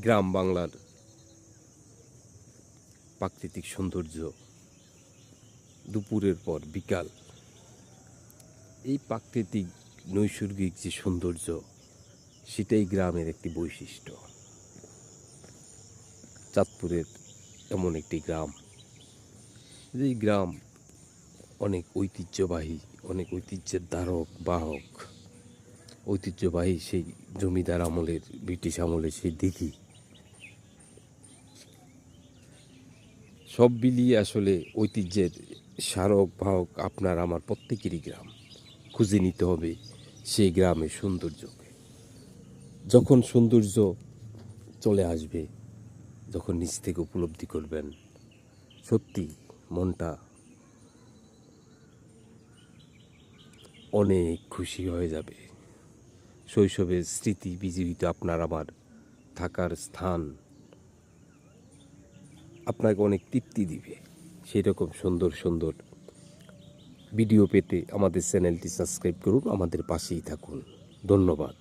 গ্রাম বাংলার প্রাকৃতিক সৌন্দর্য, দুপুরের পর বিকাল, এই প্রাকৃতিক নৈসর্গিক যে সৌন্দর্য, সেটাই গ্রামের একটি বৈশিষ্ট্য। চাঁদপুরের এমন একটি গ্রাম, যেই গ্রাম অনেক ঐতিহ্যবাহী, অনেক ঐতিহ্যের ধারক বাহক, ঐতিহ্যবাহী সেই জমিদার আমলের, ব্রিটিশ আমলের সেই দিঘি, সব মিলিয়ে আসলে ঐতিহ্যের স্মারক বাহক আপনার আমার প্রত্যেকেরই গ্রাম। খুঁজে নিতে হবে সেই গ্রামের সৌন্দর্যকে। যখন সৌন্দর্য চলে আসবে, যখন নিজ থেকে উপলব্ধি করবেন, সত্যি মনটা অনেক খুশি হয়ে যাবে। শৈশবের স্মৃতি বিজড়িত আপনার আমার থাকার স্থান আপনাকে অনেক তৃপ্তি দিবে। সেই রকম সুন্দর সুন্দর ভিডিও পেতে আমাদের চ্যানেলটি সাবস্ক্রাইব করুন, আমাদের পাশেই থাকুন। ধন্যবাদ।